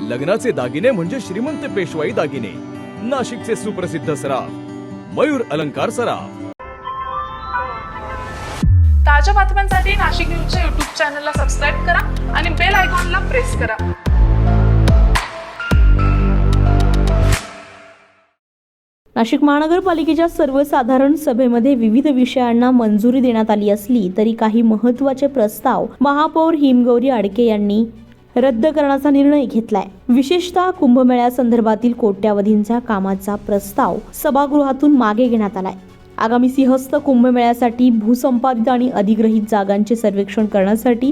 लग्नाचे दागिने म्हणजे श्रीमंत पेशवाई दागिने, नाशिकचे सुप्रसिद्ध सराफ मयूर अलंकार सराफ। ताज्या बातम्यांसाठी नाशिक न्यूजच्या YouTube चॅनलला सबस्क्राईब करा आणि बेल आयकॉनला प्रेस करा। नाशिक महानगरपालिकेच्या सर्वसाधारण सभेमध्ये विविध विषयांना मंजुरी देण्यात आली असली तरी काही महत्त्वाचे प्रस्ताव महापौर हिमगौरी आडके यांनी रद्द करण्याचा निर्णय घेतलाय। विशेषतः कुंभमेळ्यासंदर्भातील कोट्यावधींच्या कामाचा प्रस्ताव सभागृहातून मागे घेण्यात आलाय। आगामी सिंहस्थ कुंभमेळ्यासाठी भूसंपादित आणि अधिग्रहित जागांचे सर्वेक्षण करण्यासाठी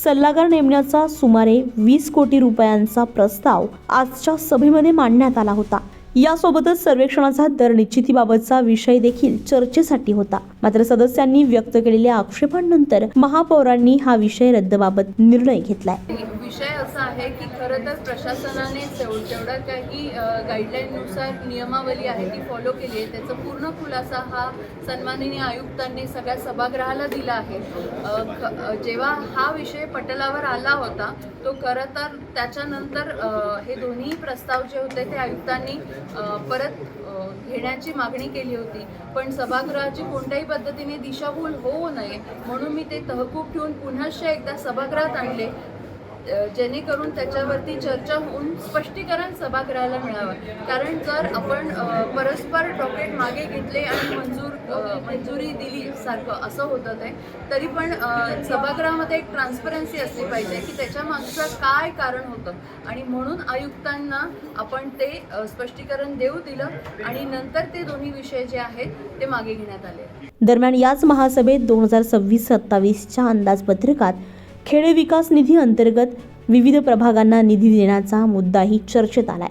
सल्लागार नेमण्याचा सुमारे 20 कोटी रुपयांचा प्रस्ताव आजच्या सभेमध्ये मांडण्यात आला होता। यासोबतच सर्वेक्षणाचा दर निश्चितीबाबतचा विषय देखील चर्चेसाठी होता। मात्र सदस्यांनी व्यक्त केलेल्या आक्षेपांनंतर महापौरांनी हा विषय रद्दबाबत निर्णय घेतलाय। विषय असा आहे की खरं तर प्रशासनाने जेवढा काही गाईडलाईननुसार नियमावली आहे ती फॉलो केली आहे, त्याचा पूर्ण खुलासा हा सन्माननीय आयुक्तांनी सगळ्या सभागृहाला दिला आहे। जेव्हा हा विषय पटलावर आला होता तो खरं तर त्याच्यानंतर हे दोन्ही प्रस्ताव जे होते ते आयुक्तांनी परत घेण्याची मागणी केली होती, पण सभागृहाची कोणत्याही पद्धतीने दिशाभूल होऊ नये म्हणून मी ते तहकूब ठेवून पुन्हा एकदा सभागृहात आणले, जेणेकरून त्याच्यावरती चर्चा होऊन स्पष्टीकरण सभागृहाला मिळावं। कारण जर आपण परस्पर डॉक्युमेंट मागे घेतले आणि मंजुरी दिली सारखं असं होतं ते, तरी पण सभागृहामध्ये एक ट्रान्सपरन्सी असली पाहिजे की त्याच्या मागचं काय कारण होतं आणि म्हणून आयुक्तांना आपण ते स्पष्टीकरण देऊ दिलं आणि नंतर ते दोन्ही विषय जे आहेत ते मागे घेण्यात आले। दरम्यान याच महासभेत 2026-27च्या अंदाजपत्रकात खेडे विकास निधी अंतर्गत विविध प्रभागांना निधी देण्याचा मुद्दाही चर्चेत आलाय।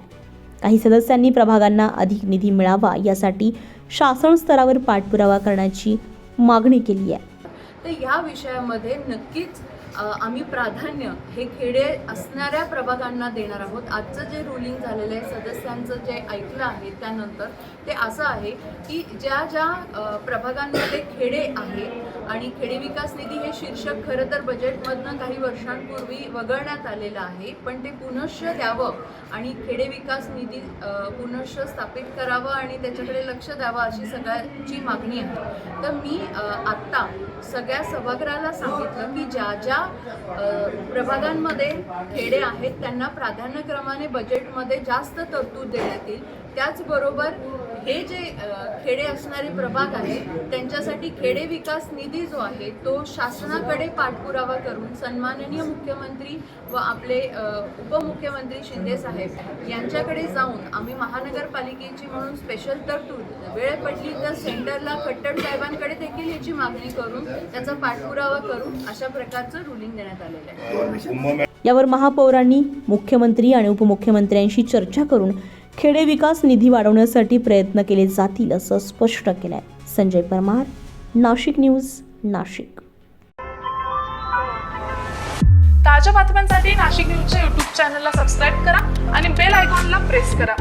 काही सदस्यांनी प्रभागांना अधिक निधी मिळावा यासाठी शासन स्तरावर पाठपुरावा करण्याची मागणी केली आहे। तर या विषयामध्ये नक्कीच आम्ही प्राधान्य हे खेडे असणाऱ्या प्रभागांना देणार आहोत। आजचं जे रुलिंग झालेलं आहे सदस्यांचं जे ऐकलं आहे त्यानंतर ते असं आहे की ज्या ज्या प्रभागांमध्ये खेडे आहे आणि खेडे विकास निधी हे शीर्षक खरं तर बजेटमधनं काही वर्षांपूर्वी वगळण्यात आलेलं आहे, पण ते पुनश्च द्यावं आणि खेडे विकास निधी पुनश्च स्थापित करावं आणि त्याच्याकडे लक्ष द्यावं अशी सगळ्यांची मागणी आहे। तर मी आत्ता सगळ्या सभागृहाला सांगितलं की ज्या ज्या प्रभागांमध्ये खेडे आहेत त्यांना प्राधान्यक्रमाने बजेटमध्ये जास्त तरतूद देण्यात येईल। त्याचबरोबर हे जे खेडे असणारे प्रभाग आहेत त्यांच्यासाठी खेडे विकास निधी जो आहे तो शासनाकडे पाठपुरावा करून सन्माननीय मुख्यमंत्री व आपले उपमुख्यमंत्री शिंदे साहेब यांच्याकडे जाऊन आम्ही महानगरपालिकेची म्हणून स्पेशल तरतूद वेळ पडली तर सेंटरला खट्टर साहेबांकडे देखील याची मागणी करून त्याचा पाठपुरावा करून अशा प्रकारचं रुलिंग देण्यात आलेलं आहे। यावर महापौरांनी मुख्यमंत्री आणि उपमुख्यमंत्र्यांशी चर्चा करून खेडे विकास निधी वाढवण्यासाठी प्रयत्न केले जातील असं स्पष्ट केलंय। संजय परमार, नाशिक न्यूज, नाशिक। ताज्या बातम्यांसाठी नाशिक न्यूजच्या YouTube चॅनलला सबस्क्राईब करा आणि बेल आयकॉनला प्रेस करा।